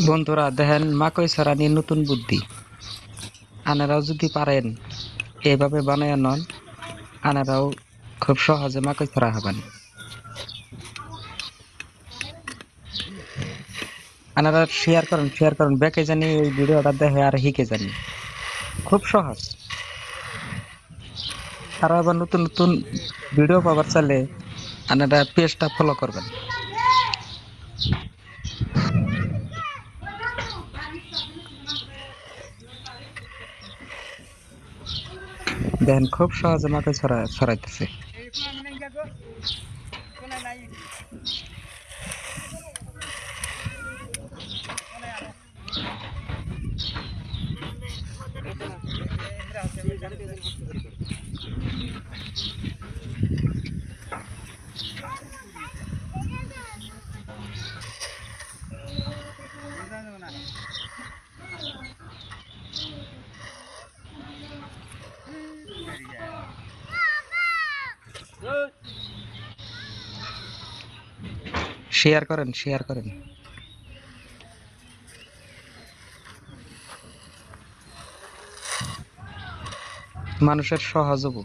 বন্ধুরা দেখেন মাকই ছাড়া নিয়ে নতুন বুদ্ধি। আনারাও যদি পারেন এভাবে বানায় নন, আনারাও খুব সহজে মাকই ছাড়া হবেন। আনারা শেয়ার করেন বেকে জানি এই ভিডিওটা দেখে আর হিকে জানি। খুব সহজ। আর আবার নতুন নতুন ভিডিও পাবার চাইলে আনারা পেজটা ফলো করবেন। দেখেন খুব সহজে মাকই ছড়াইতেছে। শেয়ার করেন। মানুষের সহজ হবো।